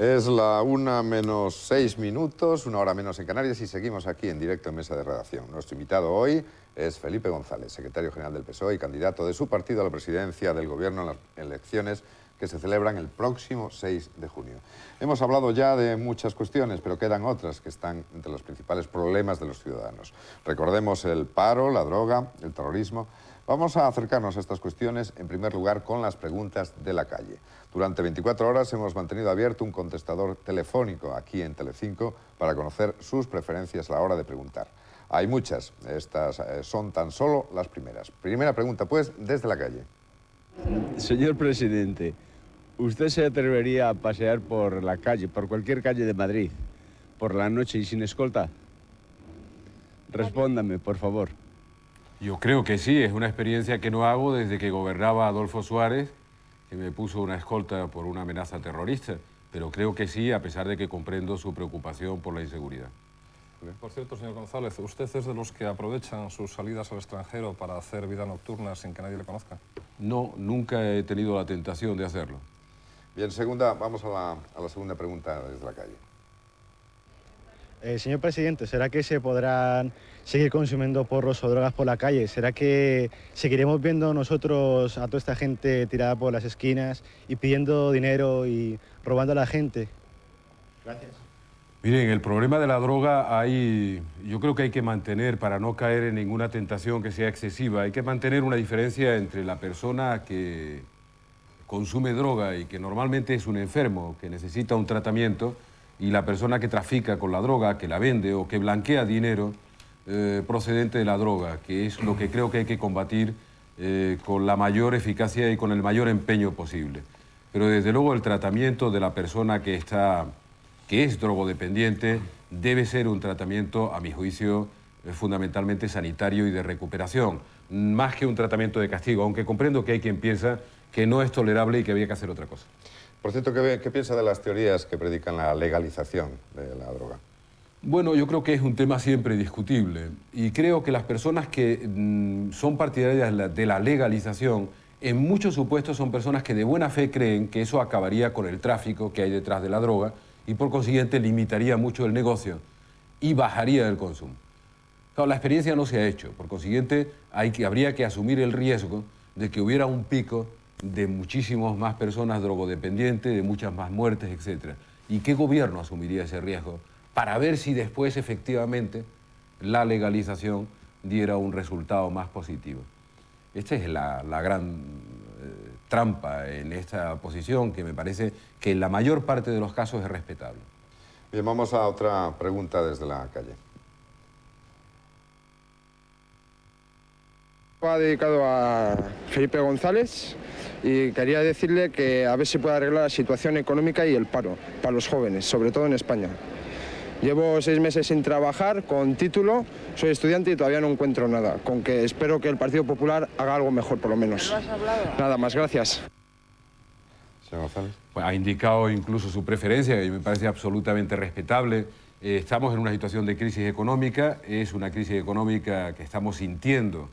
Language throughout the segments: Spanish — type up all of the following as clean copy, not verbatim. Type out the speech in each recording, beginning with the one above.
Es la 1:06, una hora menos en Canarias, y seguimos aquí en directo en Mesa de Redacción. Nuestro invitado hoy es Felipe González, secretario general del PSOE y candidato de su partido a la presidencia del Gobierno en las elecciones que se celebran el próximo 6 de junio. Hemos hablado ya de muchas cuestiones, pero quedan otras que están entre los principales problemas de los ciudadanos. Recordemos el paro, la droga, el terrorismo. Vamos a acercarnos a estas cuestiones, en primer lugar, con las preguntas de la calle. Durante 24 horas hemos mantenido abierto un contestador telefónico aquí en Telecinco para conocer sus preferencias a la hora de preguntar. Hay muchas, estas son tan solo las primeras. Primera pregunta, pues, desde la calle. Señor presidente, ¿usted se atrevería a pasear por la calle, por cualquier calle de Madrid, por la noche y sin escolta? Respóndame, por favor. Yo creo que sí, es una experiencia que no hago desde que gobernaba Adolfo Suárez, que me puso una escolta por una amenaza terrorista, pero creo que sí, a pesar de que comprendo su preocupación por la inseguridad. Por cierto, señor González, ¿usted es de los que aprovechan sus salidas al extranjero para hacer vida nocturna sin que nadie le conozca? No, nunca he tenido la tentación de hacerlo. Bien, vamos a la segunda pregunta desde la calle. Señor presidente, ¿será que se podrán seguir consumiendo porros o drogas por la calle? ¿Será que seguiremos viendo nosotros a toda esta gente tirada por las esquinas y pidiendo dinero y robando a la gente? Gracias. Miren, el problema de la droga yo creo que hay que mantener, para no caer en ninguna tentación que sea excesiva, hay que mantener una diferencia entre la persona que consume droga y que normalmente es un enfermo, que necesita un tratamiento, y la persona que trafica con la droga, que la vende o que blanquea dinero procedente de la droga, que es lo que creo que hay que combatir con la mayor eficacia y con el mayor empeño posible. Pero desde luego el tratamiento de la persona que es drogodependiente debe ser un tratamiento, a mi juicio, fundamentalmente sanitario y de recuperación, más que un tratamiento de castigo, aunque comprendo que hay quien piensa que no es tolerable y que había que hacer otra cosa. Por cierto, ¿qué piensa de las teorías que predican la legalización de la droga? Bueno, yo creo que es un tema siempre discutible y creo que las personas que son partidarias de la legalización, en muchos supuestos son personas que de buena fe creen que eso acabaría con el tráfico que hay detrás de la droga y por consiguiente limitaría mucho el negocio y bajaría el consumo. Claro, la experiencia no se ha hecho, por consiguiente habría que asumir el riesgo de que hubiera un pico de muchísimas más personas drogodependientes, de muchas más muertes, etc. ¿Y qué gobierno asumiría ese riesgo para ver si después efectivamente la legalización diera un resultado más positivo? Esta es la gran trampa en esta posición, que me parece que en la mayor parte de los casos es respetable. Bien, vamos a otra pregunta desde la calle. Va dedicado a Felipe González y quería decirle que a ver si puede arreglar la situación económica y el paro para los jóvenes, sobre todo en España. Llevo 6 meses sin trabajar, con título, soy estudiante y todavía no encuentro nada, con que espero que el Partido Popular haga algo mejor, por lo menos. ¿No has hablado? Nada más, gracias. Señor González. Pues ha indicado incluso su preferencia, y me parece absolutamente respetable. Estamos en una situación de crisis económica, es una crisis económica que estamos sintiendo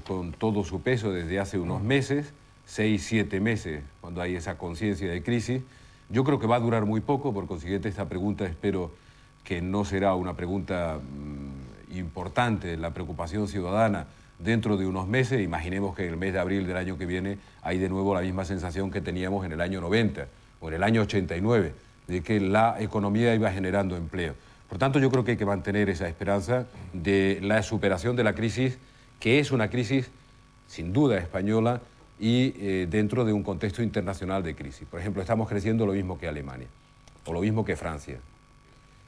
con todo su peso desde hace unos meses, 6, 7 meses, cuando hay esa conciencia de crisis. Yo creo que va a durar muy poco, por consiguiente esta pregunta espero que no será una pregunta importante, la preocupación ciudadana dentro de unos meses. Imaginemos que en el mes de abril del año que viene hay de nuevo la misma sensación que teníamos en el año 90 o en el año 89, de que la economía iba generando empleo. Por tanto, yo creo que hay que mantener esa esperanza de la superación de la crisis, que es una crisis sin duda española y dentro de un contexto internacional de crisis. Por ejemplo, estamos creciendo lo mismo que Alemania o lo mismo que Francia.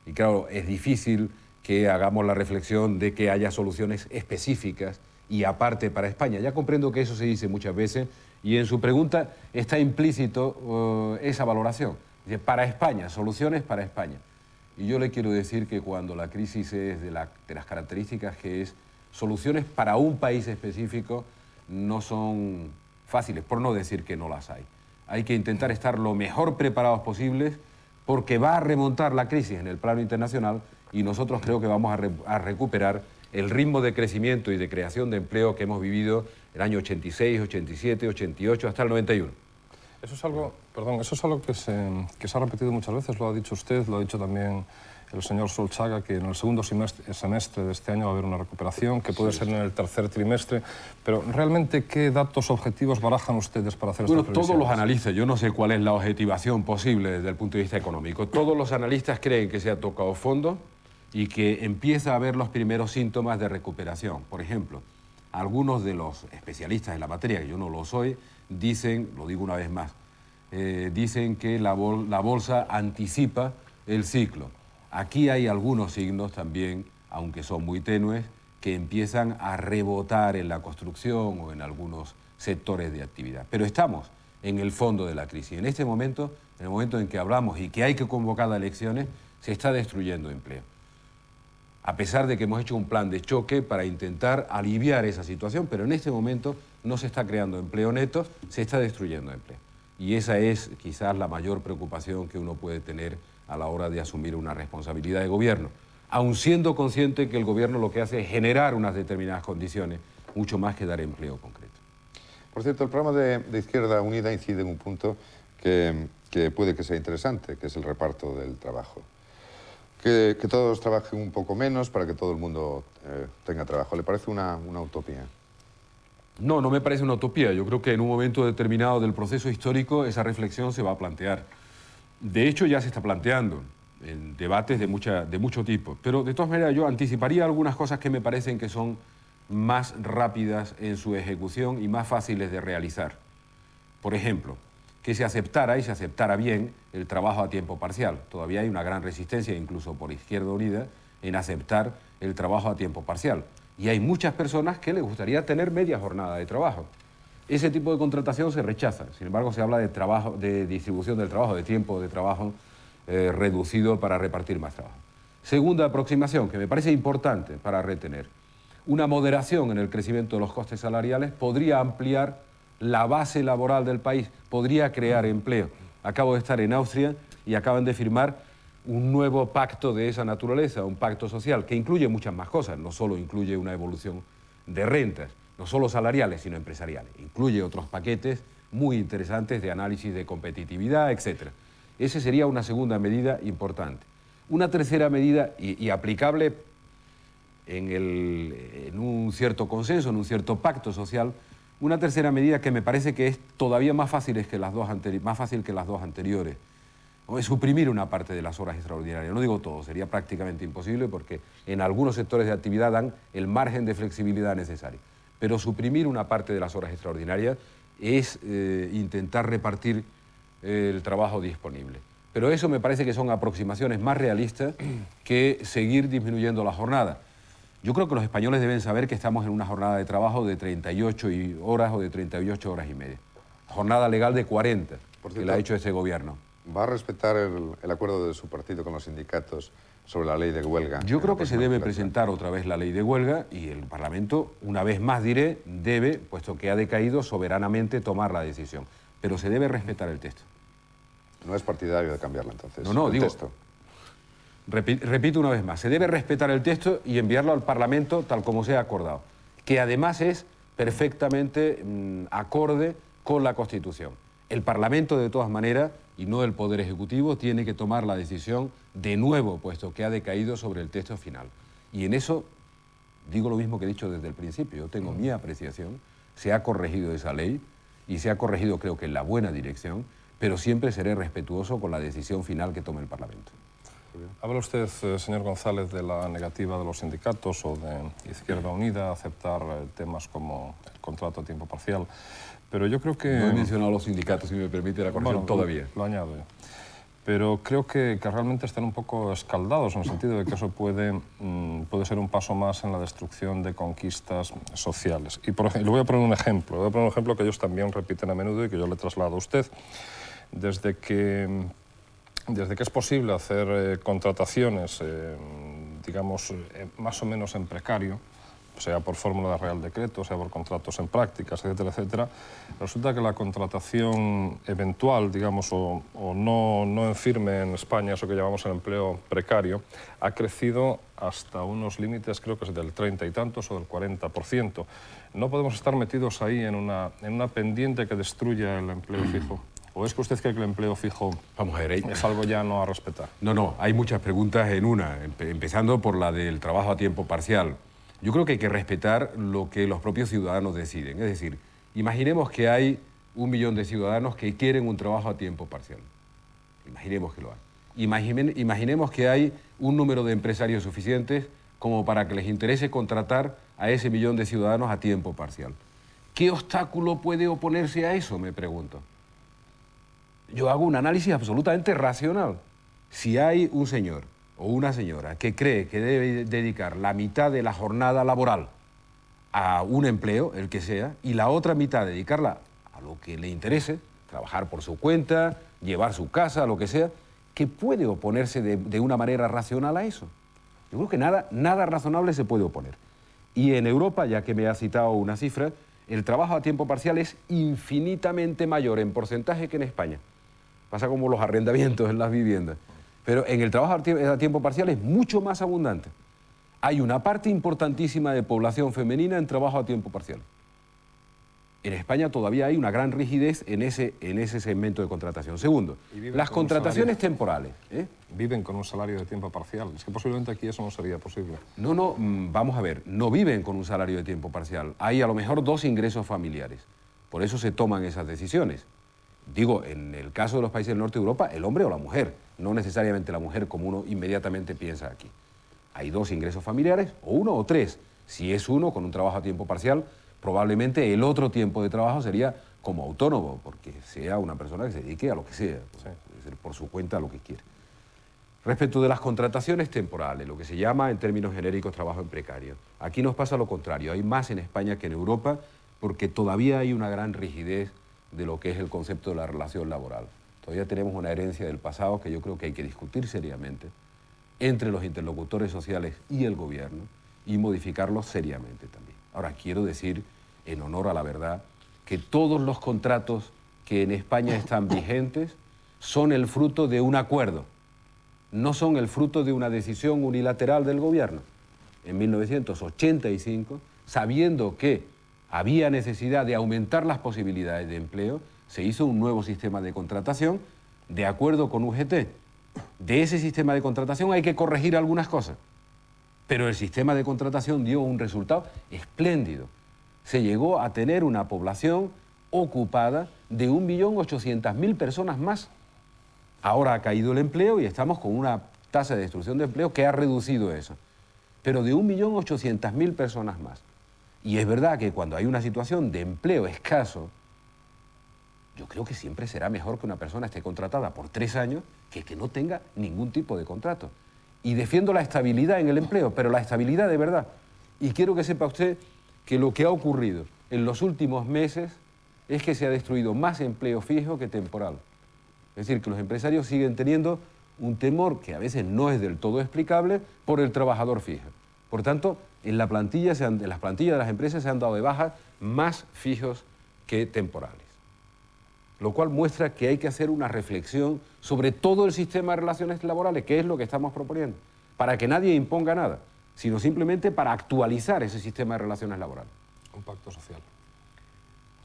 Y claro, es difícil que hagamos la reflexión de que haya soluciones específicas y aparte para España. Ya comprendo que eso se dice muchas veces y en su pregunta está implícito esa valoración. Dice, para España, soluciones para España. Y yo le quiero decir que cuando la crisis es de las características que es, soluciones para un país específico no son fáciles, por no decir que no las hay. Hay que intentar estar lo mejor preparados posibles porque va a remontar la crisis en el plano internacional y nosotros creo que vamos a recuperar el ritmo de crecimiento y de creación de empleo que hemos vivido el año 86, 87, 88 hasta el 91. Eso es algo, perdón, eso es algo que se ha repetido muchas veces, lo ha dicho usted, lo ha dicho también el señor Solchaga, que en el segundo semestre de este año va a haber una recuperación, que puede ser en el tercer trimestre, pero realmente, ¿qué datos objetivos barajan ustedes para hacer estas previsiones? Todos los analistas, yo no sé cuál es la objetivación posible desde el punto de vista económico, todos los analistas creen que se ha tocado fondo y que empieza a haber los primeros síntomas de recuperación. Por ejemplo, algunos de los especialistas en la materia, que yo no lo soy, dicen, lo digo una vez más, dicen que la bolsa anticipa el ciclo. Aquí hay algunos signos también, aunque son muy tenues, que empiezan a rebotar en la construcción o en algunos sectores de actividad. Pero estamos en el fondo de la crisis. En este momento, en el momento en que hablamos y que hay que convocar a elecciones, se está destruyendo empleo. A pesar de que hemos hecho un plan de choque para intentar aliviar esa situación, pero en este momento no se está creando empleo neto, se está destruyendo empleo. Y esa es quizás la mayor preocupación que uno puede tener a la hora de asumir una responsabilidad de gobierno, aun siendo consciente que el gobierno lo que hace es generar unas determinadas condiciones, mucho más que dar empleo concreto. Por cierto, el programa de Izquierda Unida incide en un punto que puede que sea interesante, que es el reparto del trabajo. Que todos trabajen un poco menos para que todo el mundo tenga trabajo. ¿Le parece una utopía? No, no me parece una utopía. Yo creo que en un momento determinado del proceso histórico esa reflexión se va a plantear. De hecho, ya se está planteando en debates de mucho tipo. Pero, de todas maneras, yo anticiparía algunas cosas que me parecen que son más rápidas en su ejecución y más fáciles de realizar. Por ejemplo, que se aceptara, y se aceptara bien, el trabajo a tiempo parcial. Todavía hay una gran resistencia, incluso por Izquierda Unida, en aceptar el trabajo a tiempo parcial. Y hay muchas personas que les gustaría tener media jornada de trabajo. Ese tipo de contratación se rechaza. Sin embargo, se habla de distribución del trabajo, de tiempo de trabajo reducido para repartir más trabajo. Segunda aproximación, que me parece importante para retener. Una moderación en el crecimiento de los costes salariales podría ampliar la base laboral del país, podría crear empleo. Acabo de estar en Austria y acaban de firmar un nuevo pacto de esa naturaleza, un pacto social, que incluye muchas más cosas. No solo incluye una evolución de rentas, no solo salariales, sino empresariales. Incluye otros paquetes muy interesantes de análisis de competitividad, etc. Esa sería una segunda medida importante. Una tercera medida, y aplicable en un cierto consenso, en un cierto pacto social, una tercera medida que me parece que es todavía más fácil que las dos anteriores, es suprimir una parte de las horas extraordinarias. No digo todo, sería prácticamente imposible porque en algunos sectores de actividad dan el margen de flexibilidad necesario. Pero suprimir una parte de las horas extraordinarias es intentar repartir el trabajo disponible. Pero eso me parece que son aproximaciones más realistas que seguir disminuyendo la jornada. Yo creo que los españoles deben saber que estamos en una jornada de trabajo de 38 horas o de 38 horas y media. Jornada legal de 40, que la ha hecho este gobierno. ¿Va a respetar el acuerdo de su partido con los sindicatos sobre la ley de huelga? Yo creo que se debe presentar otra vez la ley de huelga y el Parlamento, una vez más diré, debe, puesto que ha decaído, soberanamente tomar la decisión. Pero se debe respetar el texto. No es partidario de cambiarla, entonces. No, digo, texto. Repito una vez más, se debe respetar el texto y enviarlo al Parlamento tal como se ha acordado, que además es perfectamente acorde con la Constitución. El Parlamento, de todas maneras, y no el Poder Ejecutivo, tiene que tomar la decisión de nuevo, puesto que ha decaído sobre el texto final. Y en eso digo lo mismo que he dicho desde el principio. Yo tengo mi apreciación, se ha corregido esa ley y se ha corregido, creo que en la buena dirección, pero siempre seré respetuoso con la decisión final que tome el Parlamento. Habla usted, señor González, de la negativa de los sindicatos o de Izquierda Unida a aceptar temas como el contrato a tiempo parcial, pero yo creo que... No he mencionado a los sindicatos, si me permite la corrección, todavía. Lo añado yo. Pero creo que realmente están un poco escaldados en el sentido de que eso puede ser un paso más en la destrucción de conquistas sociales. Y por ejemplo, le voy a poner un ejemplo que ellos también repiten a menudo y que yo le traslado a usted. Desde que es posible hacer contrataciones, digamos, más o menos en precario, sea por fórmula de Real Decreto, sea por contratos en prácticas, etcétera, etcétera, resulta que la contratación eventual, digamos, o no en firme en España, eso que llamamos el empleo precario, ha crecido hasta unos límites, creo que es del 30 y tantos o del 40%. No podemos estar metidos ahí en una pendiente que destruya el empleo fijo ¿O es que usted cree que el empleo fijo Vamos a ver, es algo ya no a respetar? No, hay muchas preguntas en una, empezando por la del trabajo a tiempo parcial. Yo creo que hay que respetar lo que los propios ciudadanos deciden. Es decir, imaginemos que hay 1 millón de ciudadanos que quieren un trabajo a tiempo parcial. Imaginemos que lo hay. Imaginemos que hay un número de empresarios suficientes como para que les interese contratar a ese 1 millón de ciudadanos a tiempo parcial. ¿Qué obstáculo puede oponerse a eso?, me pregunto. Yo hago un análisis absolutamente racional. Si hay un señor o una señora que cree que debe dedicar la mitad de la jornada laboral a un empleo, el que sea, y la otra mitad dedicarla a lo que le interese, trabajar por su cuenta, llevar su casa, lo que sea, ¿qué puede oponerse de una manera racional a eso? Yo creo que nada razonable se puede oponer. Y en Europa, ya que me ha citado una cifra, el trabajo a tiempo parcial es infinitamente mayor en porcentaje que en España. Pasa como los arrendamientos en las viviendas. Pero en el trabajo a tiempo parcial es mucho más abundante. Hay una parte importantísima de población femenina en trabajo a tiempo parcial. En España todavía hay una gran rigidez en ese segmento de contratación. Segundo, las contrataciones temporales. Viven con un salario de tiempo parcial. Es que posiblemente aquí eso no sería posible. No, vamos a ver, no viven con un salario de tiempo parcial. Hay a lo mejor 2 ingresos familiares. Por eso se toman esas decisiones. Digo, en el caso de los países del norte de Europa, el hombre o la mujer, no necesariamente la mujer como uno inmediatamente piensa aquí. Hay 2 ingresos familiares, o 1 o 3. Si es uno con un trabajo a tiempo parcial, probablemente el otro tiempo de trabajo sería como autónomo, porque sea una persona que se dedique a lo que sea, puede ser por su cuenta a lo que quiere. Respecto de las contrataciones temporales, lo que se llama en términos genéricos trabajo en precario, aquí nos pasa lo contrario, hay más en España que en Europa, porque todavía hay una gran rigidez de lo que es el concepto de la relación laboral. Todavía tenemos una herencia del pasado que yo creo que hay que discutir seriamente entre los interlocutores sociales y el gobierno y modificarlo seriamente también. Ahora, quiero decir, en honor a la verdad, que todos los contratos que en España están vigentes son el fruto de un acuerdo, no son el fruto de una decisión unilateral del gobierno. En 1985, sabiendo que había necesidad de aumentar las posibilidades de empleo, se hizo un nuevo sistema de contratación de acuerdo con UGT. De ese sistema de contratación hay que corregir algunas cosas, pero el sistema de contratación dio un resultado espléndido. Se llegó a tener una población ocupada de 1.800.000 personas más. Ahora ha caído el empleo y estamos con una tasa de destrucción de empleo que ha reducido eso. Pero de 1.800.000 personas más. Y es verdad que cuando hay una situación de empleo escaso, yo creo que siempre será mejor que una persona esté contratada por 3 años que no tenga ningún tipo de contrato. Y defiendo la estabilidad en el empleo, pero la estabilidad de verdad. Y quiero que sepa usted que lo que ha ocurrido en los últimos meses es que se ha destruido más empleo fijo que temporal. Es decir, que los empresarios siguen teniendo un temor que a veces no es del todo explicable por el trabajador fijo. Por tanto, en las plantillas de las empresas se han dado de baja más fijos que temporales. Lo cual muestra que hay que hacer una reflexión sobre todo el sistema de relaciones laborales, que es lo que estamos proponiendo, para que nadie imponga nada, sino simplemente para actualizar ese sistema de relaciones laborales. Un pacto social.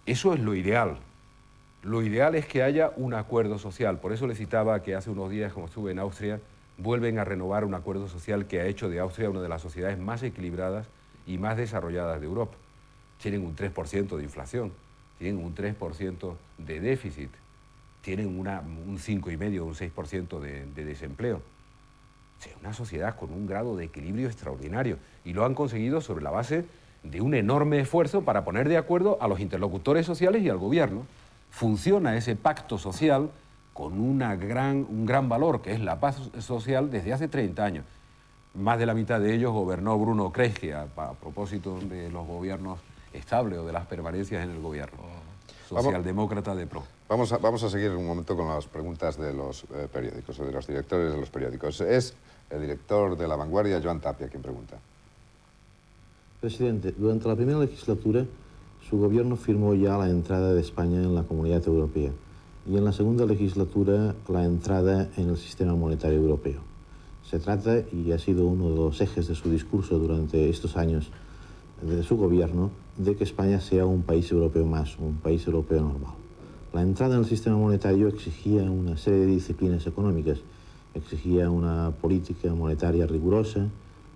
Eso es lo ideal. Lo ideal es que haya un acuerdo social. Por eso le citaba que hace unos días, como estuve en Austria, vuelven a renovar un acuerdo social que ha hecho de Austria una de las sociedades más equilibradas y más desarrolladas de Europa. Tienen un 3% de inflación, tienen un 3% de déficit, tienen un 5,5% o un 6% de desempleo. Es una sociedad con un grado de equilibrio extraordinario y lo han conseguido sobre la base de un enorme esfuerzo para poner de acuerdo a los interlocutores sociales y al gobierno. Funciona ese pacto social con un gran valor, que es la paz social, desde hace 30 años. Más de la mitad de ellos gobernó Bruno Kreisky, a propósito de los gobiernos estables o de las permanencias en el gobierno. Socialdemócrata de pro. Vamos a seguir un momento con las preguntas de los periódicos, o de los directores de los periódicos. Es el director de La Vanguardia, Joan Tapia, quien pregunta. Presidente, durante la primera legislatura, su gobierno firmó ya la entrada de España en la Comunidad Europea y en la segunda legislatura la entrada en el Sistema Monetario Europeo. Se trata, y ha sido uno de los ejes de su discurso durante estos años de su gobierno, de que España sea un país europeo más, un país europeo normal. La entrada en el sistema monetario exigía una serie de disciplinas económicas, exigía una política monetaria rigurosa,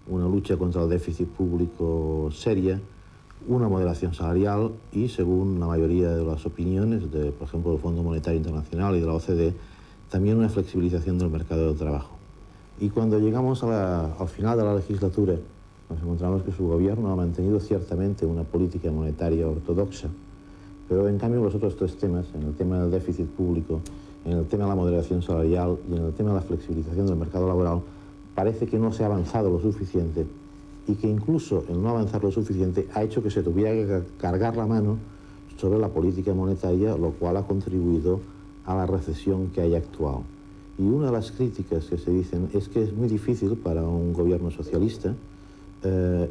una lucha contra el déficit público seria, una moderación salarial y, según la mayoría de las opiniones, por ejemplo, del Fondo Monetario Internacional y de la OCDE, también una flexibilización del mercado de trabajo. Y cuando llegamos al final de la legislatura, nos encontramos que su gobierno ha mantenido ciertamente una política monetaria ortodoxa, pero en cambio los otros tres temas, en el tema del déficit público, en el tema de la moderación salarial y en el tema de la flexibilización del mercado laboral, parece que no se ha avanzado lo suficiente y que incluso el no avanzar lo suficiente ha hecho que se tuviera que cargar la mano sobre la política monetaria, lo cual ha contribuido a la recesión que hay actual. Y una de las críticas que se dicen es que es muy difícil para un gobierno socialista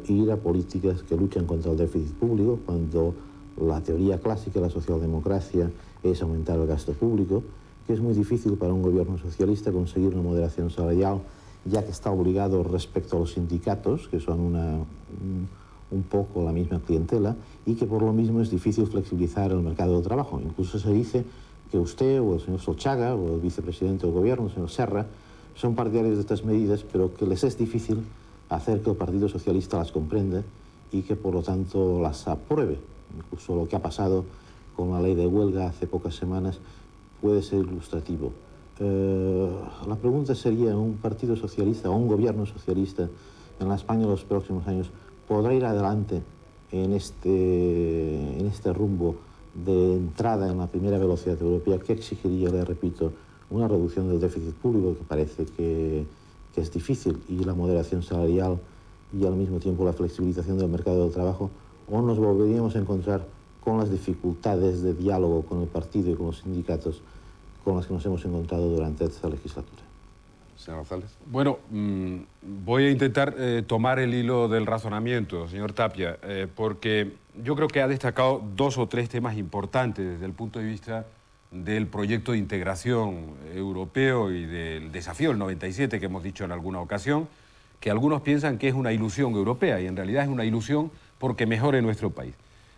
ir a políticas que luchan contra el déficit público, cuando la teoría clásica de la socialdemocracia es aumentar el gasto público, que es muy difícil para un gobierno socialista conseguir una moderación salarial, ya que está obligado respecto a los sindicatos, que son un poco la misma clientela, y que por lo mismo es difícil flexibilizar el mercado de trabajo. Incluso se dice que usted o el señor Solchaga o el vicepresidente del gobierno, el señor Serra, son partidarios de estas medidas, pero que les es difícil hacer que el Partido Socialista las comprenda y que por lo tanto las apruebe. Incluso lo que ha pasado con la ley de huelga hace pocas semanas puede ser ilustrativo. La pregunta sería, ¿un partido socialista o un gobierno socialista en la España de los próximos años podrá ir adelante en este rumbo de entrada en la primera velocidad europea, que exigiría, le repito, una reducción del déficit público, que parece que es difícil, y la moderación salarial y al mismo tiempo la flexibilización del mercado del trabajo, o nos volveríamos a encontrar con las dificultades de diálogo con el partido y con los sindicatos con las que nos hemos encontrado durante esta legislatura? Señor González. Bueno, voy a intentar tomar el hilo del razonamiento, señor Tapia, porque yo creo que ha destacado dos o tres temas importantes desde el punto de vista del proyecto de integración europeo y del desafío del 97 que hemos dicho en alguna ocasión, que algunos piensan que es una ilusión europea y en realidad es una ilusión porque mejore nuestro país.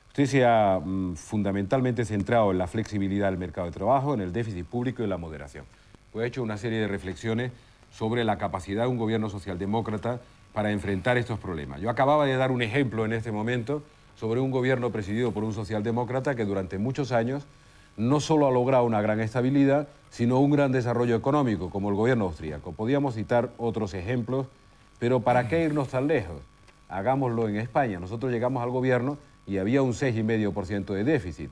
Usted se ha fundamentalmente centrado en la flexibilidad del mercado de trabajo, en el déficit público y en la moderación. Pues ha hecho una serie de reflexiones sobre la capacidad de un gobierno socialdemócrata para enfrentar estos problemas. Yo acababa de dar un ejemplo en este momento sobre un gobierno presidido por un socialdemócrata que durante muchos años no solo ha logrado una gran estabilidad, sino un gran desarrollo económico, como el gobierno austríaco. Podíamos citar otros ejemplos, pero ¿para qué irnos tan lejos? Hagámoslo en España. Nosotros llegamos al gobierno y había un 6,5% de déficit.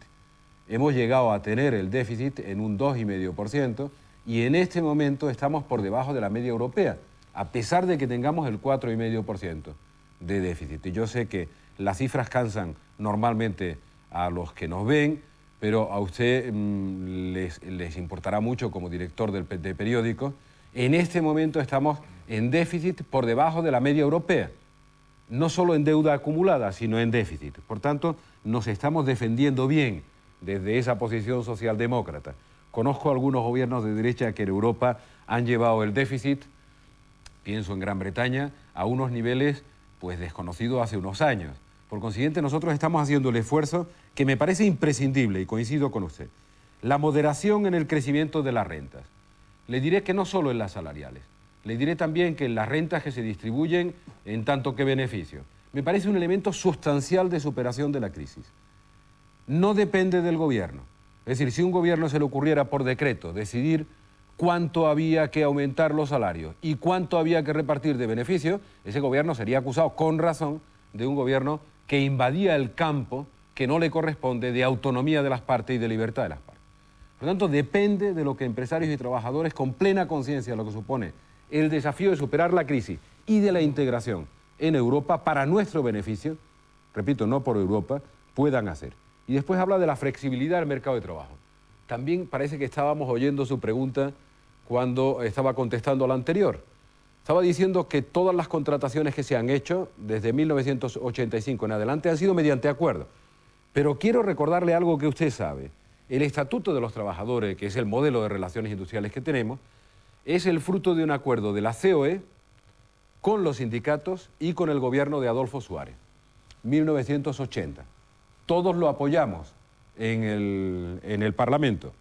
Hemos llegado a tener el déficit en un 2,5% y en este momento estamos por debajo de la media europea, a pesar de que tengamos el 4,5% de déficit. Y yo sé que las cifras cansan normalmente a los que nos ven, pero a usted les importará mucho como director de periódico. En este momento estamos en déficit por debajo de la media europea. No solo en deuda acumulada, sino en déficit. Por tanto, nos estamos defendiendo bien desde esa posición socialdemócrata. Conozco algunos gobiernos de derecha que en Europa han llevado el déficit, pienso en Gran Bretaña, a unos niveles pues desconocidos hace unos años. Por consiguiente, nosotros estamos haciendo el esfuerzo que me parece imprescindible, y coincido con usted. La moderación en el crecimiento de las rentas. Le diré que no solo en las salariales, le diré también que en las rentas que se distribuyen en tanto que beneficio. Me parece un elemento sustancial de superación de la crisis. No depende del gobierno. Es decir, si un gobierno se le ocurriera por decreto decidir cuánto había que aumentar los salarios y cuánto había que repartir de beneficios, ese gobierno sería acusado con razón de un gobierno que invadía el campo que no le corresponde de autonomía de las partes y de libertad de las partes. Por lo tanto, depende de lo que empresarios y trabajadores con plena conciencia de lo que supone el desafío de superar la crisis y de la integración en Europa para nuestro beneficio, repito, no por Europa, puedan hacer. Y después habla de la flexibilidad del mercado de trabajo. También parece que estábamos oyendo su pregunta cuando estaba contestando a la anterior. Estaba diciendo que todas las contrataciones que se han hecho desde 1985 en adelante han sido mediante acuerdo. Pero quiero recordarle algo que usted sabe. El Estatuto de los Trabajadores, que es el modelo de relaciones industriales que tenemos, es el fruto de un acuerdo de la COE con los sindicatos y con el gobierno de Adolfo Suárez, 1980. Todos lo apoyamos, en el Parlamento.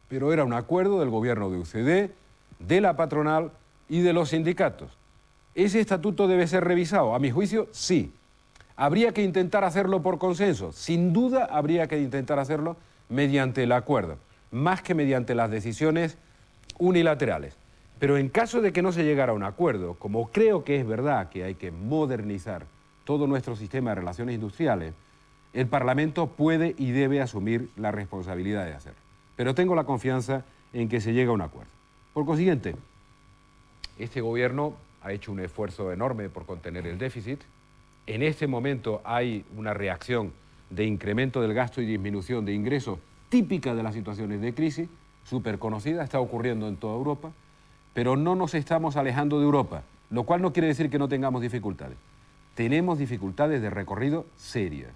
Pero era un acuerdo del gobierno de UCD, de la patronal y de los sindicatos. ¿Ese estatuto debe ser revisado? A mi juicio, sí. ¿Habría que intentar hacerlo por consenso? Sin duda habría que intentar hacerlo mediante el acuerdo, más que mediante las decisiones unilaterales. Pero en caso de que no se llegara a un acuerdo, como creo que es verdad que hay que modernizar todo nuestro sistema de relaciones industriales, el Parlamento puede y debe asumir la responsabilidad de hacerlo. Pero tengo la confianza en que se llegue a un acuerdo. Por consiguiente, este gobierno ha hecho un esfuerzo enorme por contener el déficit. En este momento hay una reacción de incremento del gasto y disminución de ingresos típica de las situaciones de crisis, súper conocida, está ocurriendo en toda Europa, pero no nos estamos alejando de Europa, lo cual no quiere decir que no tengamos dificultades. Tenemos dificultades de recorrido serias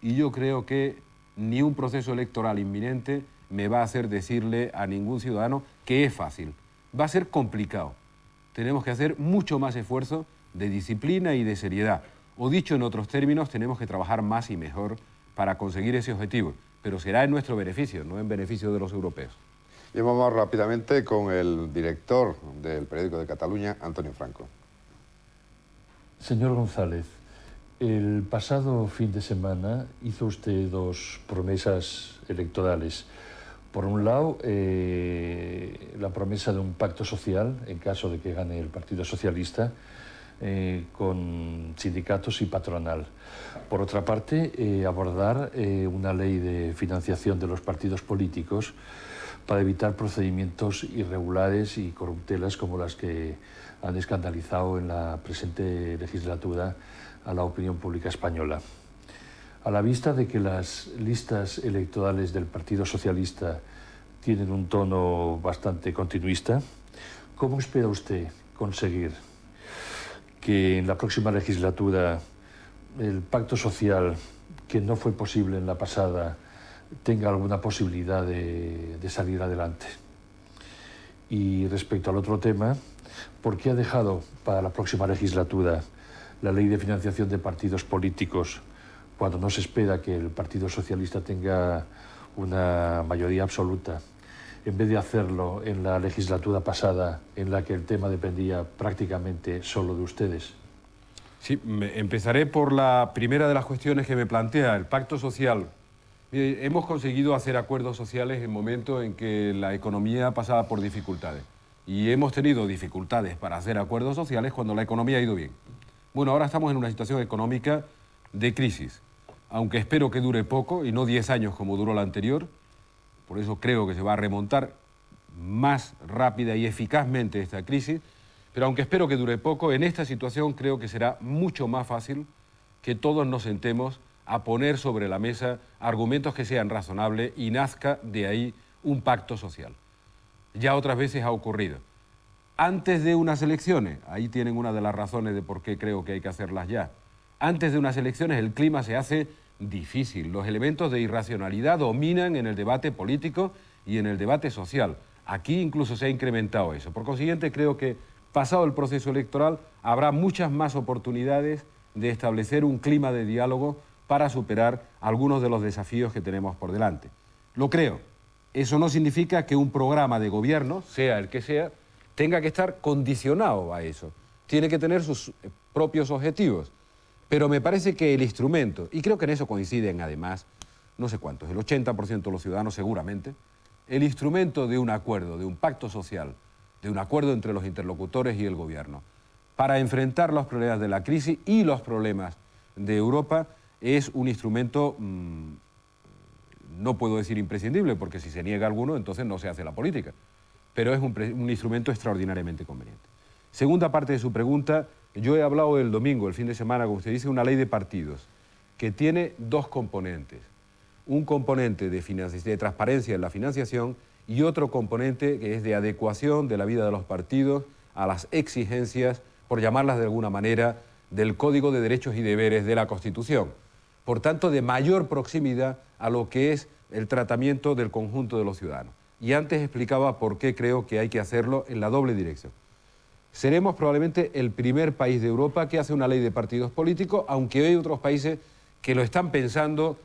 y yo creo que ni un proceso electoral inminente me va a hacer decirle a ningún ciudadano que es fácil. Va a ser complicado. Tenemos que hacer mucho más esfuerzo de disciplina y de seriedad. O dicho en otros términos, tenemos que trabajar más y mejor para conseguir ese objetivo. Pero será en nuestro beneficio, no en beneficio de los europeos. Y vamos rápidamente con el director del periódico de Cataluña, Antonio Franco. Señor González, el pasado fin de semana hizo usted dos promesas electorales. Por un lado, la promesa de un pacto social en caso de que gane el Partido Socialista con sindicatos y patronal. Por otra parte, abordar una ley de financiación de los partidos políticos para evitar procedimientos irregulares y corruptelas como las que han escandalizado en la presente legislatura a la opinión pública española. A la vista de que las listas electorales del Partido Socialista tienen un tono bastante continuista, ¿cómo espera usted conseguir que en la próxima legislatura el pacto social, que no fue posible en la pasada, tenga alguna posibilidad de salir adelante? Y respecto al otro tema, ¿por qué ha dejado para la próxima legislatura la ley de financiación de partidos políticos cuando no se espera que el Partido Socialista tenga una mayoría absoluta, en vez de hacerlo en la legislatura pasada, en la que el tema dependía prácticamente solo de ustedes? Sí, empezaré por la primera de las cuestiones que me plantea, el pacto social. Mire, hemos conseguido hacer acuerdos sociales en momentos en que la economía pasaba por dificultades. Y hemos tenido dificultades para hacer acuerdos sociales cuando la economía ha ido bien. Bueno, ahora estamos en una situación económica de crisis, aunque espero que dure poco y no 10 años como duró la anterior. Por eso creo que se va a remontar más rápida y eficazmente esta crisis, pero aunque espero que dure poco, en esta situación creo que será mucho más fácil que todos nos sentemos a poner sobre la mesa argumentos que sean razonables y nazca de ahí un pacto social. Ya otras veces ha ocurrido. Antes de unas elecciones, ahí tienen una de las razones de por qué creo que hay que hacerlas ya, antes de unas elecciones el clima se hace difícil, los elementos de irracionalidad dominan en el debate político y en el debate social. Aquí incluso se ha incrementado eso. Por consiguiente, creo que pasado el proceso electoral habrá muchas más oportunidades de establecer un clima de diálogo para superar algunos de los desafíos que tenemos por delante. Lo creo. Eso no significa que un programa de gobierno, sea el que sea, tenga que estar condicionado a eso. Tiene que tener sus propios objetivos. Pero me parece que el instrumento, y creo que en eso coinciden además, no sé cuántos, el 80% de los ciudadanos seguramente, el instrumento de un acuerdo, de un pacto social, de un acuerdo entre los interlocutores y el gobierno, para enfrentar los problemas de la crisis y los problemas de Europa, es un instrumento, no puedo decir imprescindible, porque si se niega alguno, entonces no se hace la política, pero es un instrumento extraordinariamente conveniente. Segunda parte de su pregunta, yo he hablado el domingo, el fin de semana, como usted dice, una ley de partidos que tiene dos componentes. Un componente de transparencia en la financiación y otro componente que es de adecuación de la vida de los partidos a las exigencias, por llamarlas de alguna manera, del Código de Derechos y Deberes de la Constitución. Por tanto, de mayor proximidad a lo que es el tratamiento del conjunto de los ciudadanos. Y antes explicaba por qué creo que hay que hacerlo en la doble dirección. Seremos probablemente el primer país de Europa que hace una ley de partidos políticos, aunque hay otros países que lo están pensando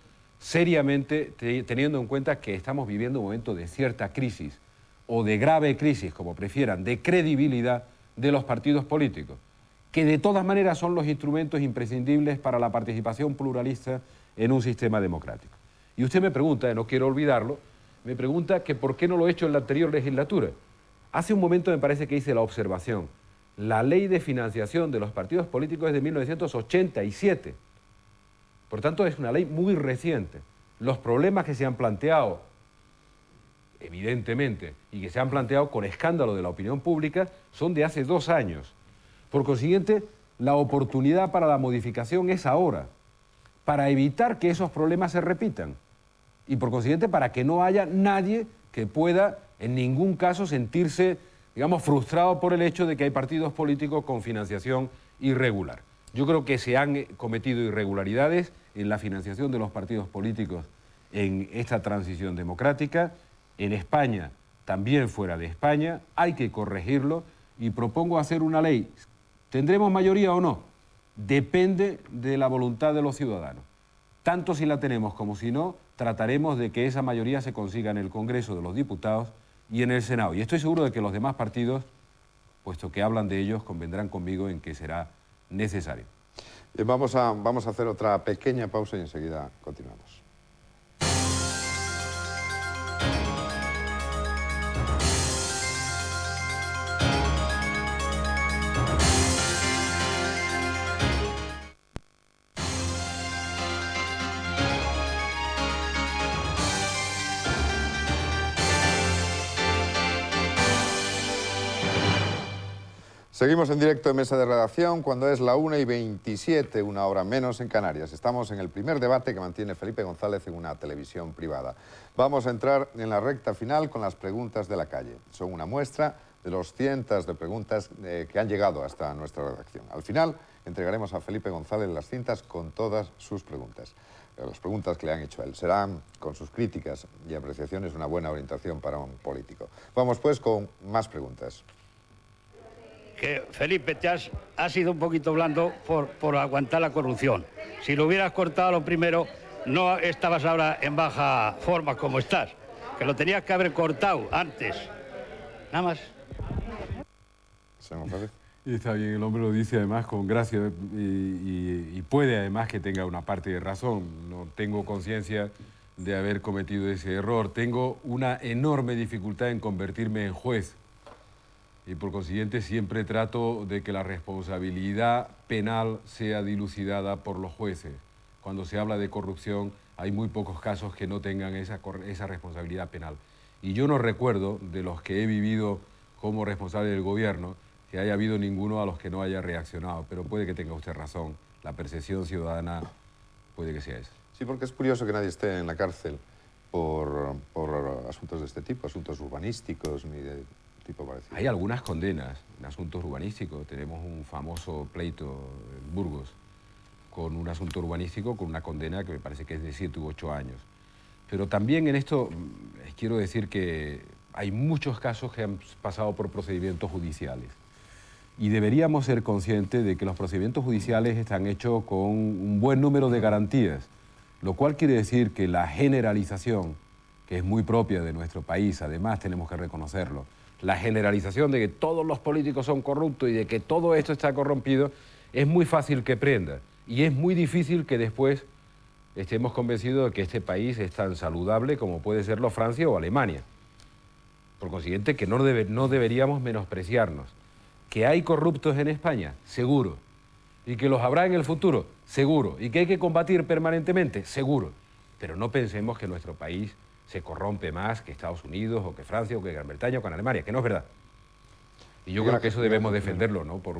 seriamente, teniendo en cuenta que estamos viviendo un momento de cierta crisis, o de grave crisis, como prefieran, de credibilidad de los partidos políticos, que de todas maneras son los instrumentos imprescindibles para la participación pluralista en un sistema democrático. Y usted me pregunta, no quiero olvidarlo, me pregunta que por qué no lo he hecho en la anterior legislatura. Hace un momento me parece que hice la observación. La ley de financiación de los partidos políticos es de 1987. Por tanto, es una ley muy reciente. Los problemas que se han planteado, evidentemente, y que se han planteado con escándalo de la opinión pública, son de hace 2 años. Por consiguiente, la oportunidad para la modificación es ahora, para evitar que esos problemas se repitan y, por consiguiente, para que no haya nadie que pueda, en ningún caso, sentirse, digamos, frustrado por el hecho de que hay partidos políticos con financiación irregular. Yo creo que se han cometido irregularidades en la financiación de los partidos políticos en esta transición democrática, en España, también fuera de España, hay que corregirlo y propongo hacer una ley. ¿Tendremos mayoría o no? Depende de la voluntad de los ciudadanos. Tanto si la tenemos como si no, trataremos de que esa mayoría se consiga en el Congreso de los Diputados y en el Senado. Y estoy seguro de que los demás partidos, puesto que hablan de ellos, convendrán conmigo en que será necesario. Bien, vamos a hacer otra pequeña pausa y enseguida continuamos. Seguimos en directo en Mesa de Redacción cuando es la 1:27, una hora menos en Canarias. Estamos en el primer debate que mantiene Felipe González en una televisión privada. Vamos a entrar en la recta final con las preguntas de la calle. Son una muestra de los cientos de preguntas que han llegado hasta nuestra redacción. Al final entregaremos a Felipe González las cintas con todas sus preguntas. Las preguntas que le han hecho a él serán, con sus críticas y apreciaciones, una buena orientación para un político. Vamos pues con más preguntas. Que Felipe, has ido un poquito blando por aguantar la corrupción. Si lo hubieras cortado lo primero, no estabas ahora en baja forma como estás. Que lo tenías que haber cortado antes. Nada más. Y está bien, el hombre lo dice además con gracia y puede además que tenga una parte de razón. No tengo conciencia de haber cometido ese error. Tengo una enorme dificultad en convertirme en juez. Y por consiguiente siempre trato de que la responsabilidad penal sea dilucidada por los jueces. Cuando se habla de corrupción hay muy pocos casos que no tengan esa responsabilidad penal. Y yo no recuerdo, de los que he vivido como responsable del gobierno, que haya habido ninguno a los que no haya reaccionado. Pero puede que tenga usted razón, la percepción ciudadana puede que sea esa. Sí, porque es curioso que nadie esté en la cárcel por asuntos de este tipo, asuntos urbanísticos ni de tipo parecido. Hay algunas condenas en asuntos urbanísticos. Tenemos un famoso pleito en Burgos con un asunto urbanístico con una condena que me parece que es de 7 u 8 años. Pero también en esto quiero decir que hay muchos casos que han pasado por procedimientos judiciales. Y deberíamos ser conscientes de que los procedimientos judiciales están hechos con un buen número de garantías, lo cual quiere decir que la generalización, que es muy propia de nuestro país, además tenemos que reconocerlo, la generalización de que todos los políticos son corruptos y de que todo esto está corrompido, es muy fácil que prenda. Y es muy difícil que después estemos convencidos de que este país es tan saludable como puede serlo Francia o Alemania. Por consiguiente, que no deberíamos menospreciarnos. ¿Que hay corruptos en España? Seguro. ¿Y que los habrá en el futuro? Seguro. ¿Y que hay que combatir permanentemente? Seguro. Pero no pensemos que nuestro país se corrompe más que Estados Unidos o que Francia o que Gran Bretaña o que Alemania, que no es verdad. Y yo creo que eso debemos defenderlo, ¿no? Por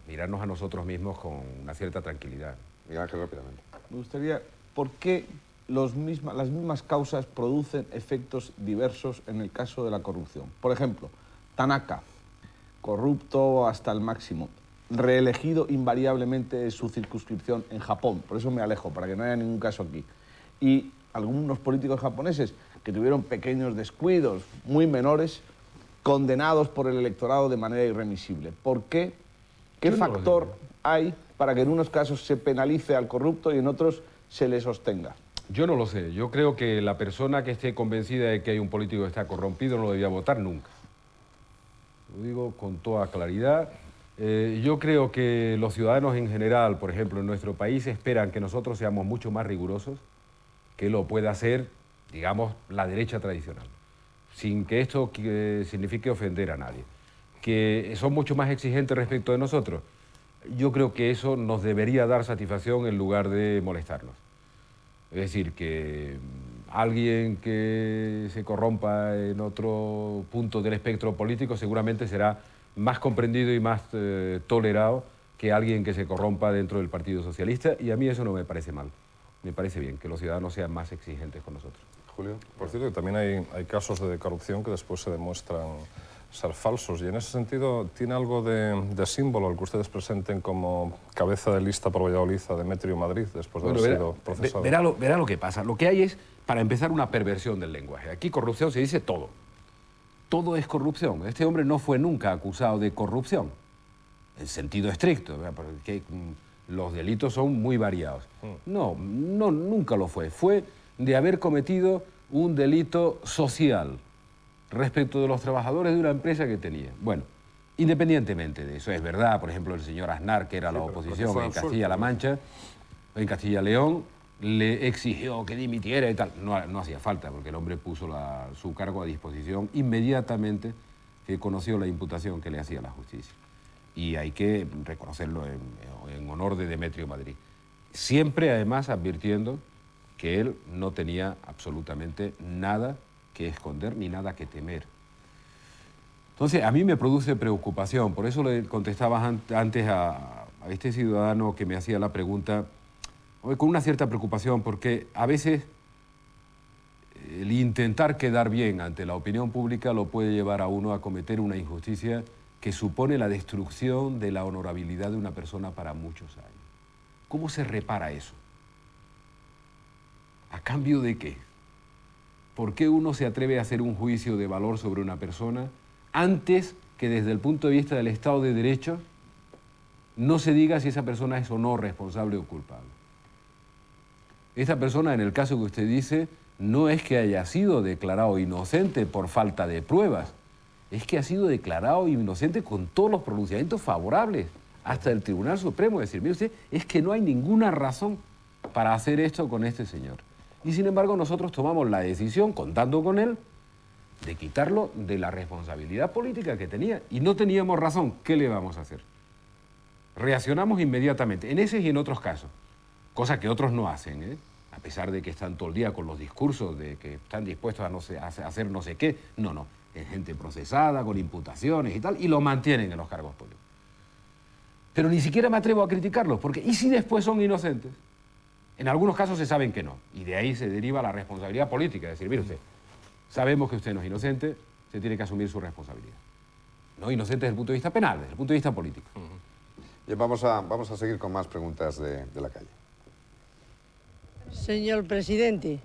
mirarnos a nosotros mismos con una cierta tranquilidad. Miguel Ángel, rápidamente. Me gustaría, ¿por qué las mismas causas producen efectos diversos en el caso de la corrupción? Por ejemplo, Tanaka, corrupto hasta el máximo, reelegido invariablemente en su circunscripción en Japón, por eso me alejo, para que no haya ningún caso aquí. Y algunos políticos japoneses que tuvieron pequeños descuidos, muy menores, condenados por el electorado de manera irremisible. ¿Por qué? ¿Qué factor hay para que en unos casos se penalice al corrupto y en otros se le sostenga? Yo no lo sé. Yo creo que la persona que esté convencida de que hay un político que está corrompido no lo debía votar nunca. Lo digo con toda claridad. Yo creo que los ciudadanos en general, por ejemplo, en nuestro país, esperan que nosotros seamos mucho más rigurosos que lo pueda hacer, digamos, la derecha tradicional, sin que esto signifique ofender a nadie. Que son mucho más exigentes respecto de nosotros. Yo creo que eso nos debería dar satisfacción en lugar de molestarnos. Es decir, que alguien que se corrompa en otro punto del espectro político seguramente será más comprendido y más tolerado que alguien que se corrompa dentro del Partido Socialista, y a mí eso no me parece mal. Me parece bien que los ciudadanos sean más exigentes con nosotros. Julio. Por cierto, que también hay casos de corrupción que después se demuestran ser falsos, y en ese sentido, ¿tiene algo de símbolo el que ustedes presenten como cabeza de lista por Valladolid a Demetrio Madrid después de haber sido procesado? Verá lo que pasa. Lo que hay es, para empezar, una perversión del lenguaje. Aquí corrupción se dice todo. Todo es corrupción. Este hombre no fue nunca acusado de corrupción, en sentido estricto, ¿verdad? Porque los delitos son muy variados. No, nunca lo fue. Fue de haber cometido un delito social respecto de los trabajadores de una empresa que tenía. Bueno, independientemente de eso, es verdad, por ejemplo, el señor Aznar, que era la oposición en Castilla-La Mancha, en Castilla-León, le exigió que dimitiera y tal. No hacía falta, porque el hombre puso su cargo a disposición inmediatamente que conoció la imputación que le hacía la justicia. Y hay que reconocerlo en honor de Demetrio Madrid. Siempre, además, advirtiendo que él no tenía absolutamente nada que esconder ni nada que temer. Entonces, a mí me produce preocupación. Por eso le contestaba antes a este ciudadano que me hacía la pregunta, con una cierta preocupación, porque a veces el intentar quedar bien ante la opinión pública lo puede llevar a uno a cometer una injusticia que supone la destrucción de la honorabilidad de una persona para muchos años. ¿Cómo se repara eso? ¿A cambio de qué? ¿Por qué uno se atreve a hacer un juicio de valor sobre una persona antes que desde el punto de vista del Estado de Derecho no se diga si esa persona es o no responsable o culpable? Esta persona, en el caso que usted dice, no es que haya sido declarado inocente por falta de pruebas, es que ha sido declarado inocente con todos los pronunciamientos favorables, hasta el Tribunal Supremo. Decir, mire usted, es que no hay ninguna razón para hacer esto con este señor. Y sin embargo nosotros tomamos la decisión, contando con él, de quitarlo de la responsabilidad política que tenía. Y no teníamos razón. ¿Qué le vamos a hacer? Reaccionamos inmediatamente, en ese y en otros casos. Cosa que otros no hacen, ¿eh? A pesar de que están todo el día con los discursos de que están dispuestos a hacer no sé qué. No. Es gente procesada, con imputaciones y tal, y lo mantienen en los cargos públicos. Pero ni siquiera me atrevo a criticarlos, porque ¿y si después son inocentes? En algunos casos se saben que no, y de ahí se deriva la responsabilidad política. Es decir, mire usted, sabemos que usted no es inocente, se tiene que asumir su responsabilidad. No inocente desde el punto de vista penal, desde el punto de vista político. Bien, vamos a seguir con más preguntas de la calle. Señor presidente,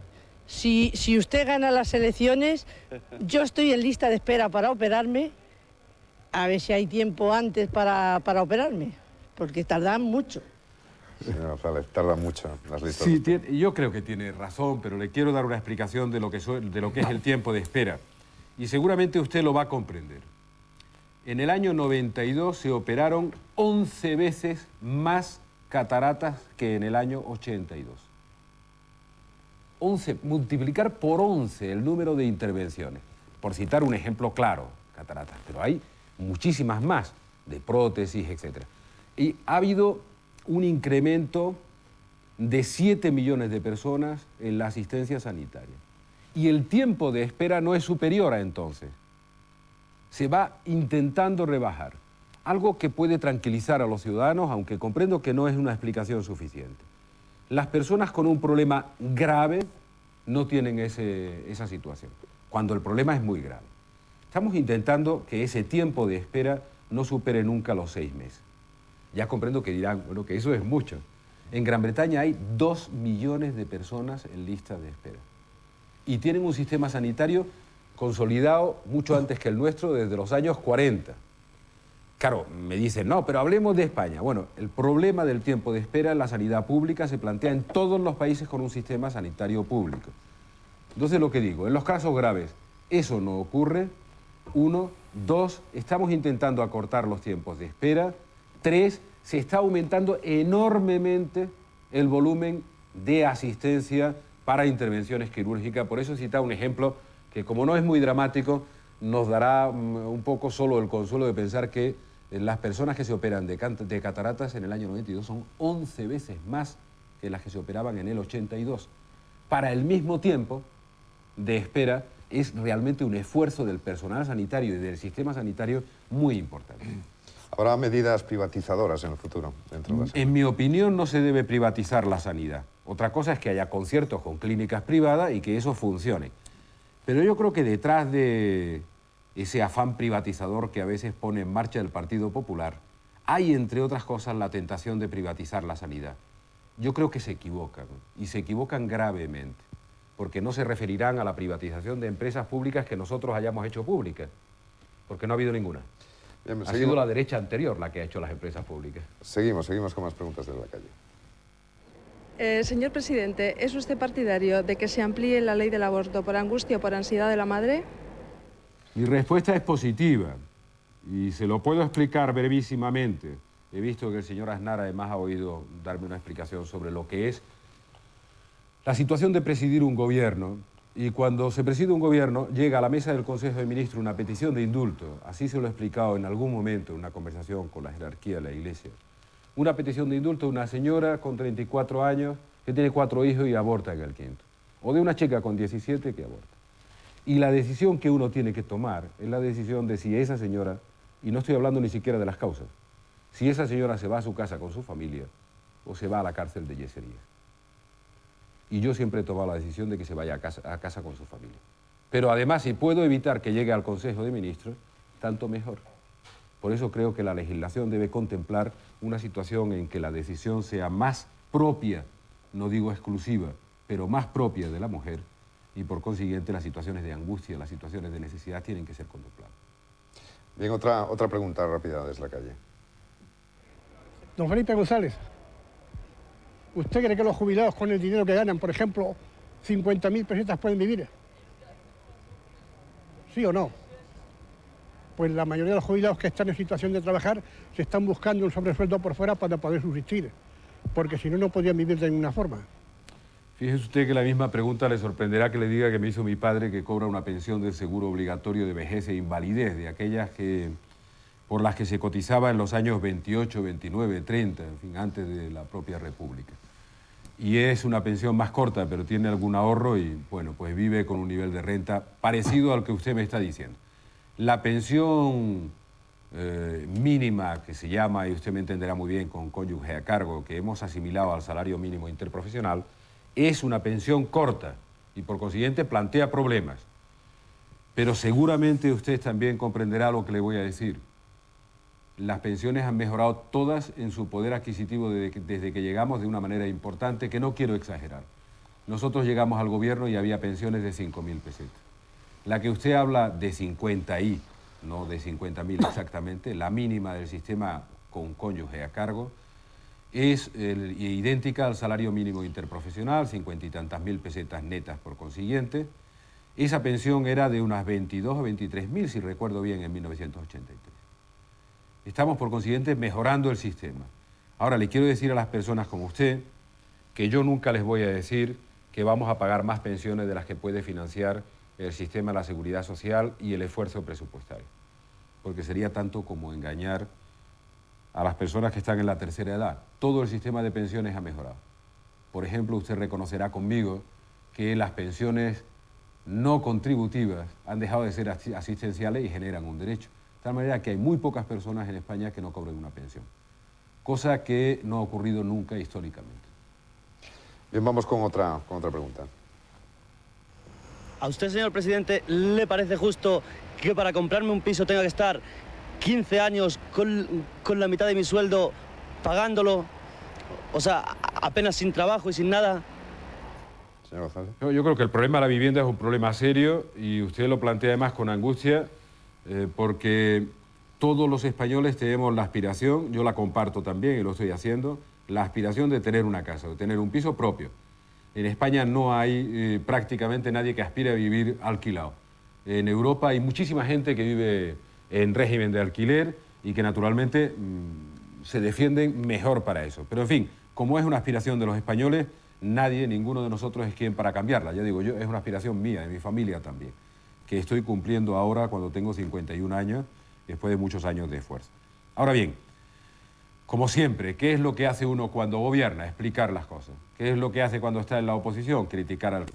si usted gana las elecciones, yo estoy en lista de espera para operarme, a ver si hay tiempo antes para operarme, porque tardan mucho. Señor González, tarda mucho las listas. Sí, yo creo que tiene razón, pero le quiero dar una explicación de lo que es el tiempo de espera. Y seguramente usted lo va a comprender. En el año 92 se operaron 11 veces más cataratas que en el año 82. 11, multiplicar por 11 el número de intervenciones. Por citar un ejemplo claro, cataratas. Pero hay muchísimas más, de prótesis, etc. Y ha habido un incremento de 7 millones de personas en la asistencia sanitaria. Y el tiempo de espera no es superior a entonces. Se va intentando rebajar. Algo que puede tranquilizar a los ciudadanos, aunque comprendo que no es una explicación suficiente. Las personas con un problema grave no tienen esa situación, cuando el problema es muy grave. Estamos intentando que ese tiempo de espera no supere nunca los 6 meses. Ya comprendo que dirán, bueno, que eso es mucho. En Gran Bretaña hay 2 millones de personas en lista de espera. Y tienen un sistema sanitario consolidado mucho antes que el nuestro, desde los años 40. Claro, me dicen, no, pero hablemos de España. Bueno, el problema del tiempo de espera en la sanidad pública se plantea en todos los países con un sistema sanitario público. Entonces, lo que digo, en los casos graves, eso no ocurre. 1, 2, estamos intentando acortar los tiempos de espera. 3, se está aumentando enormemente el volumen de asistencia para intervenciones quirúrgicas. Por eso he citado un ejemplo que, como no es muy dramático, nos dará un poco solo el consuelo de pensar que las personas que se operan de cataratas en el año 92 son 11 veces más que las que se operaban en el 82. Para el mismo tiempo de espera es realmente un esfuerzo del personal sanitario y del sistema sanitario muy importante. ¿Habrá medidas privatizadoras en el futuro dentro de la sanidad? En mi opinión, no se debe privatizar la sanidad. Otra cosa es que haya conciertos con clínicas privadas y que eso funcione. Pero yo creo que detrás de ese afán privatizador que a veces pone en marcha el Partido Popular, hay, entre otras cosas, la tentación de privatizar la sanidad. Yo creo que se equivocan, y se equivocan gravemente, porque no se referirán a la privatización de empresas públicas que nosotros hayamos hecho públicas, porque no ha habido ninguna. Bien, ha sido la derecha anterior la que ha hecho las empresas públicas. Seguimos con más preguntas desde la calle. Señor presidente, ¿es usted partidario de que se amplíe la ley del aborto por angustia o por ansiedad de la madre? Mi respuesta es positiva y se lo puedo explicar brevísimamente. He visto que el señor Aznar además ha oído darme una explicación sobre lo que es la situación de presidir un gobierno. Y cuando se preside un gobierno, llega a la mesa del Consejo de Ministros una petición de indulto. Así se lo he explicado en algún momento en una conversación con la jerarquía de la Iglesia. Una petición de indulto de una señora con 34 años que tiene 4 hijos y aborta en el 5º. O de una chica con 17 que aborta. Y la decisión que uno tiene que tomar es la decisión de si esa señora, y no estoy hablando ni siquiera de las causas, si esa señora se va a su casa con su familia o se va a la cárcel de yesería. Y yo siempre he tomado la decisión de que se vaya a casa con su familia. Pero además, si puedo evitar que llegue al Consejo de Ministros, tanto mejor. Por eso creo que la legislación debe contemplar una situación en que la decisión sea más propia, no digo exclusiva, pero más propia de la mujer, y por consiguiente las situaciones de angustia, las situaciones de necesidad tienen que ser contempladas. Bien, otra pregunta rápida desde la calle. Don Felipe González, ¿usted cree que los jubilados con el dinero que ganan, por ejemplo, 50.000 pesetas pueden vivir? ¿Sí o no? Pues la mayoría de los jubilados que están en situación de trabajar se están buscando un sobresueldo por fuera para poder subsistir, porque si no, no podrían vivir de ninguna forma. Fíjese usted que la misma pregunta le sorprenderá que le diga que me hizo mi padre, que cobra una pensión del seguro obligatorio de vejez e invalidez, de aquellas por las que se cotizaba en los años 28, 29, 30, en fin, antes de la propia República. Y es una pensión más corta, pero tiene algún ahorro y, bueno, pues vive con un nivel de renta parecido al que usted me está diciendo. La pensión mínima, que se llama, y usted me entenderá muy bien, con cónyuge a cargo, que hemos asimilado al salario mínimo interprofesional, es una pensión corta y por consiguiente plantea problemas. Pero seguramente usted también comprenderá lo que le voy a decir. Las pensiones han mejorado todas en su poder adquisitivo desde que llegamos de una manera importante, que no quiero exagerar. Nosotros llegamos al gobierno y había pensiones de 5.000 pesetas. La que usted habla de 50 y, no de 50.000 exactamente, la mínima del sistema con cónyuge a cargo, es idéntica al salario mínimo interprofesional, 50 y tantas mil pesetas netas por consiguiente. Esa pensión era de unas 22 o 23.000, si recuerdo bien, en 1983. Estamos, por consiguiente, mejorando el sistema. Ahora, le quiero decir a las personas como usted que yo nunca les voy a decir que vamos a pagar más pensiones de las que puede financiar el sistema de la seguridad social y el esfuerzo presupuestario, porque sería tanto como engañar a las personas que están en la tercera edad. Todo el sistema de pensiones ha mejorado. Por ejemplo, usted reconocerá conmigo que las pensiones no contributivas han dejado de ser asistenciales y generan un derecho. De tal manera que hay muy pocas personas en España que no cobren una pensión, cosa que no ha ocurrido nunca históricamente. Bien, vamos con otra pregunta. ¿A usted, señor presidente, le parece justo que para comprarme un piso tenga que estar 15 años con la mitad de mi sueldo pagándolo? O sea, apenas sin trabajo y sin nada. Señor González. Yo creo que el problema de la vivienda es un problema serio y usted lo plantea además con angustia porque todos los españoles tenemos la aspiración, yo la comparto también y lo estoy haciendo, la aspiración de tener una casa, de tener un piso propio. En España no hay prácticamente nadie que aspire a vivir alquilado. En Europa hay muchísima gente que vive en régimen de alquiler y que naturalmente se defienden mejor para eso. Pero en fin, como es una aspiración de los españoles, nadie, ninguno de nosotros es quien para cambiarla. Ya digo yo, es una aspiración mía, de mi familia también, que estoy cumpliendo ahora cuando tengo 51 años, después de muchos años de esfuerzo. Ahora bien, como siempre, ¿qué es lo que hace uno cuando gobierna? Explicar las cosas. ¿Qué es lo que hace cuando está en la oposición? Criticar al...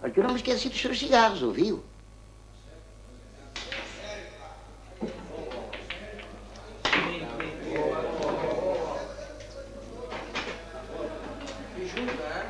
Olha que eu não me esqueci dos seus cigarros, ouviu? Junta,